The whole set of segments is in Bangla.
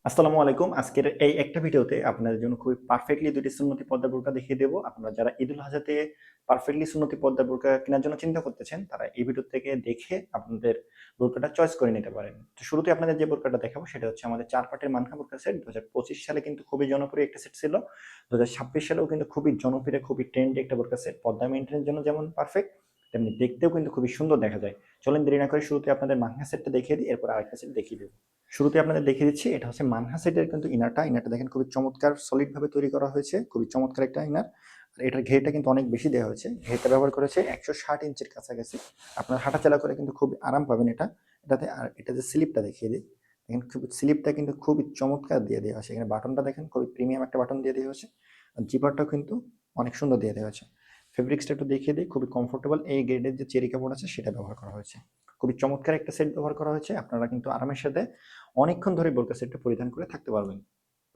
আসসালামু আলাইকুম। আজকের এই একটা ভিডিওতে আপনাদের জন্য খুবই পারফেক্টলি ২ টি সুন্নতি পর্দার বোরকা দেখিয়ে দেব। আপনারা যারা ঈদুল আজহাতে পারফেক্টলি সুন্নতি পর্দার বোরকা কেনার জন্য চিন্তা করতেছেন, তারা এই ভিডিও থেকে দেখে আপনাদের বোরকাটা চয়েস করে নিতে পারেন। তো শুরুতে আপনাদের যে বোরকাটা দেখাবো সেটা হচ্ছে আমাদের ৪ পাটের মানহা বোরকা সেট। ২০২৫ সালে কিন্তু খুবই জনপ্রিয় একটা সেট ছিল। ২০২৬ সালেও কিন্তু খুবই জনপ্রিয়, খুবই ট্রেন্ডি একটা বোরকা সেট। পর্দা মেইনটেইনের জন্য যেমন পারফেক্ট, তেমনি দেখতেও কিন্তু খুবই সুন্দর দেখা যায়। চলেন দেরি না করে শুরুতে আপনাদের মানহা সেটটা দেখিয়ে দিই, এরপর আরেকটা সেট দেখিয়ে দেব। শুরুতে আপনাদের দেখিয়ে দিচ্ছি, এটা হচ্ছে মানহা সেটের কিন্তু ইনারটা দেখেন খুবই চমৎকার সলিড ভাবে তৈরি করা হয়েছে, খুবই চমৎকার একটা ইনার। আর এটার ঘেরটা কিন্তু অনেক বেশি দেওয়া হয়েছে, ঘেরটা ব্যবহার করেছে ১৬০ ইঞ্চির কাছাকাছি। আপনার হাঁটাচলা করে কিন্তু খুব আরাম পাবেন এটাতে। আর এটা যে স্লিপটা দেখিয়ে দিই, দেখেন খুব স্লিপটা কিন্তু খুবই চমৎকার দিয়ে দেওয়া হয়েছে। এখানে বাটনটা দেখেন খুবই প্রিমিয়াম একটা বাটন দিয়ে দেওয়া হয়েছে। আর জিপারটাও কিন্তু অনেক সুন্দর দিয়ে দেওয়া হয়েছে। ফেব্রিক্সটা একটু দেখিয়ে দিই, খুবই কমফোর্টেবল। এই গ্রেডের যে চেরি কাপড় আছে সেটা ব্যবহার করা হয়েছে। খুবই চমৎকার একটা সেট ব্যবহার করা হয়েছে। আপনারা কিন্তু আরামের সাথে অনেকক্ষণ ধরে বোরকা সেটটা পরিধান করে থাকতে পারবেন।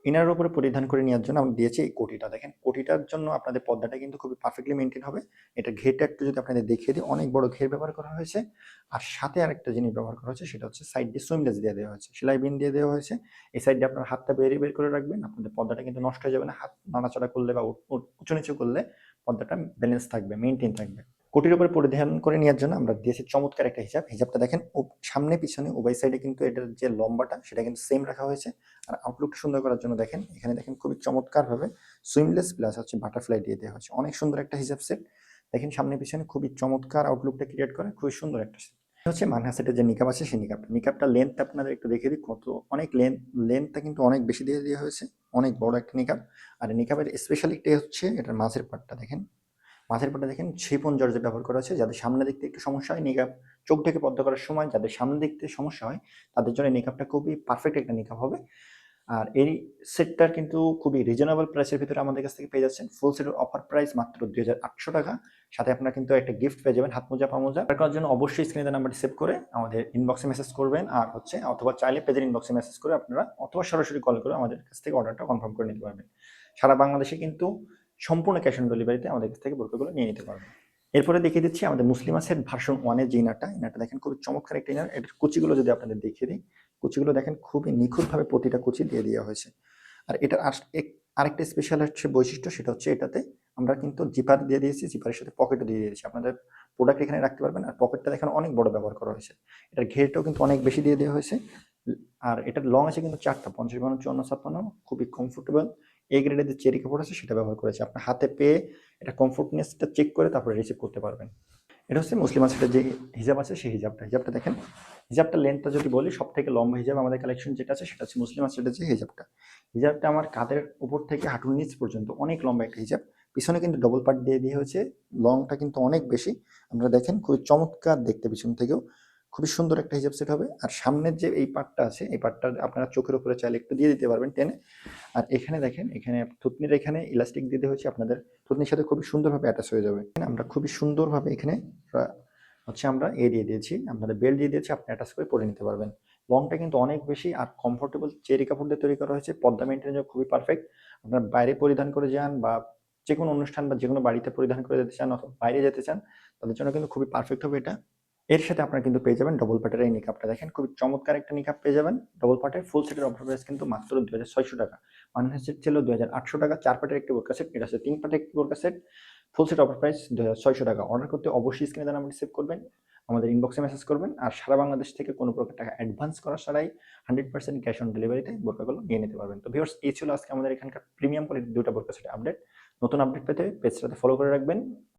ইনারের উপরে পরিধান করে নেওয়ার জন্য আমরা দিয়েছি এই কোটিটা। দেখেন কোটিটার জন্য আপনাদের পর্দাটা কিন্তু খুবই পারফেক্টলি মেনটেন হবে। এটা ঘেরটা একটু যদি আপনাদের দেখিয়ে দিই, অনেক বড় ঘের ব্যবহার করা হয়েছে। আর সাথে আরেকটা জিনিস ব্যবহার করা হয়েছে, সেটা হচ্ছে সাইড দিয়ে সুইমলেস দিয়ে দেওয়া হয়েছে, সেলাই বিন দিয়ে দেওয়া হয়েছে। এই সাইড দিয়ে আপনার হাতটা বের করে রাখবেন, আপনাদের পর্দাটা কিন্তু নষ্ট হয়ে যাবে না। হাত নাড়াচাড়া করলে বা উঁচু নিচু করলে পর্দাটা ব্যালেন্স থাকবে, মেনটেন থাকবে। কোটির উপরে পরিধান করে নেওয়ার জন্য আমরা দিয়েছি চমৎকার একটা হিজাবটা দেখেন সামনে পিছনে উভয় সাইডে কিন্তু এটার যে লম্বাটা সেটা কিন্তু সেম রাখা হয়েছে। আর আউটলুকটা সুন্দর করার জন্য দেখেন এখানে দেখেন খুবই চমৎকারভাবে সুইমলেস প্লাস হচ্ছে বাটারফ্লাই দিয়ে দেওয়া হয়েছে। অনেক সুন্দর একটা হিজাব সেট। দেখেন সামনে পিছনে খুবই চমৎকার আউটলুকটা ক্রিয়েট করে, খুবই সুন্দর একটা সেট। হচ্ছে মানহা সেটের যে নিকাব আছে সেই নিকাবটা লেন্থ আপনাদের একটু দেখে দিই, কত অনেক লেন্থটা কিন্তু অনেক বেশি দিয়ে দেওয়া হয়েছে। অনেক বড় একটা নিকাব। আর নিকাবের স্পেশালিটি হচ্ছে এটার মাঝের পাটটা দেখেন। মাঝের পাটে দেখেন শিফন জর্জেট ব্যবহার করা হয়েছে। যাদের সামনে দেখতে একটু সমস্যা হয় নিকাব চোখ ঢেকে পর্দা করার সময়, যাদের সামনে দেখতে সমস্যা হয় তাদের জন্য নিকাবটা খুবই পারফেক্ট একটা নিকাব হবে। আর এই সেটটার কিন্তু খুবই রিজনেবল প্রাইসের ভিতরে আমাদের কাছ থেকে পেয়ে যাচ্ছেন। ফুল সেটের অফার প্রাইস মাত্র ২৮০০ টাকা। সাথে আপনারা কিন্তু একটা গিফট পেয়ে যাবেন, হাত মোজা পা মোজা। তার করার জন্য অবশ্যই স্ক্রিনে দেওয়া নাম্বারটি সেভ করে আমাদের ইনবক্সে মেসেজ করবেন। আর হচ্ছে অথবা চাইলে পেজের ইনবক্সে মেসেজ করে আপনারা, অথবা সরাসরি কল করে আমাদের কাছ থেকে অর্ডারটা কনফার্ম করে নিতে পারবেন। সারা বাংলাদেশে কিন্তু সম্পূর্ণ ক্যাশ অন ডেলিভারিতে আমাদের কাছ থেকে বোরকাগুলো নিয়ে নিতে পারবেন। এরপরে দেখিয়ে দিচ্ছি আমাদের মুসলিমা সেট ভার্সন 1 এর যে ইনারটা দেখেন খুবই চমৎকার একটা ইনার। এটার কুচিগুলো যদি আপনাদের দেখিয়ে দিই, কুচিগুলো দেখেন খুবই নিখুঁতভাবে প্রতিটা কুচি দিয়ে দেওয়া হয়েছে। আর এটার আরেকটা স্পেশাল হচ্ছে বৈশিষ্ট্য, সেটা হচ্ছে এটাতে আমরা কিন্তু জিপার দিয়ে দিয়েছি, জিপারের সাথে পকেটও দিয়ে দিয়েছি। আপনাদের প্রোডাক্ট এখানে রাখতে পারবেন। আর পকেটটা দেখেন অনেক বড় ব্যবহার করা হয়েছে। এটার ঘেরটাও কিন্তু অনেক বেশি দিয়ে দেওয়া হয়েছে। আর এটার লং আছে কিন্তু ৪টা, ৫০, ৫২, ৫৪, ৫৬, খুবই কমফোর্টেবল। এই গ্রেডের যে চেরি কাপড় আছে সেটা ব্যবহার করেছে। আপনার হাতে পেয়ে এটা কমফোর্টনেসটা চেক করে তারপরে রিসিভ করতে পারবেন। এটা হচ্ছে মুসলিমা সেটের যে হিজাব আছে সেই হিজাবটা দেখেন। হিজাবটা লেন্থটা যদি বলি, সব থেকে লম্বা হিজাব আমাদের কালেকশন যেটা আছে সেটা হচ্ছে মুসলিমা সেটের যে হিজাবটা আমার কাঁধের উপর থেকে হাঁটুর নিচ পর্যন্ত অনেক লম্বা একটা হিজাব। পিছনে কিন্তু ডবল পার্ট দিয়ে হয়েছে। লংটা কিন্তু অনেক বেশি। আপনারা দেখেন খুবই চমৎকার দেখতে পিছন থেকেও। খুবই সুন্দর একটা হিজাব সেট হবে। আর সামনের যে এই পার্টটা আছে এই পার্টটা আপনারা চোখের উপরে চাইলে একটু দিয়ে দিতে পারবেন টেনে। আর এখানে দেখেন, এখানে থুতনির এখানে ইলাস্টিক দিতে হয়েছে, আপনাদের থুতনির সাথে খুবই সুন্দরভাবে অ্যাটাচ হয়ে যাবে। আমরা খুবই সুন্দরভাবে এখানে হচ্ছে আমরা দিয়ে দিয়েছি, আপনাদের বেল্ট দিয়ে দিয়েছি, আপনি অ্যাটাচ করে পরে নিতে পারবেন। লংটা কিন্তু অনেক বেশি আর কমফোর্টেবল চেরি কাপড় দিয়ে তৈরি করা হয়েছে। পর্দা মেনটেনের জন্য খুবই পারফেক্ট। আপনার বাইরে পরিধান করে যান বা যেকোনো অনুষ্ঠান বা যেকোনো বাড়িতে পরিধান করে যেতে চান অথবা বাইরে যেতে চান, তাদের জন্য কিন্তু খুবই পারফেক্ট হবে এটা। এর সাথে আপনারা কিন্তু পেয়ে যাবেন ডবল পাটের এই নিকাবটা দেখেন খুবই চমৎকার একটা নিকাব পেয়ে যাবেন ডবল পাটের। ফুল সেটের অফার প্রাইস কিন্তু মাত্র ২৬০০ টাকা। মানহা সেট ছিল ২৮০০ টাকা। ৪ পাটের একটি বোরকা সেট, এটা হচ্ছে ৩ পাটের একটি বোরকা set. Full set offer price ২৬০০ টাকা। অর্ডার করতে অবশ্যই স্ক্রিনে দেওয়া নাম্বারটি সেভ করবেন, আমাদের ইনবক্সে মেসেজ করবেন। আর সারা বাংলাদেশ থেকে কোনো প্রকার টাকা অ্যাডভান্স করা ছাড়াই 100% ক্যাশ অন ডেলিভারিতে বোরকাগুলো নিয়ে নিতে পারবেন। তো ভিউয়ার্স, এই ছিল আজকে আমাদের এখানকার প্রিমিয়াম কোয়ালিটির ২টা বোরকা সেটের আপডেট। নতুন আপডেট পেতে পেজটাতে ফলো করে রাখবেন।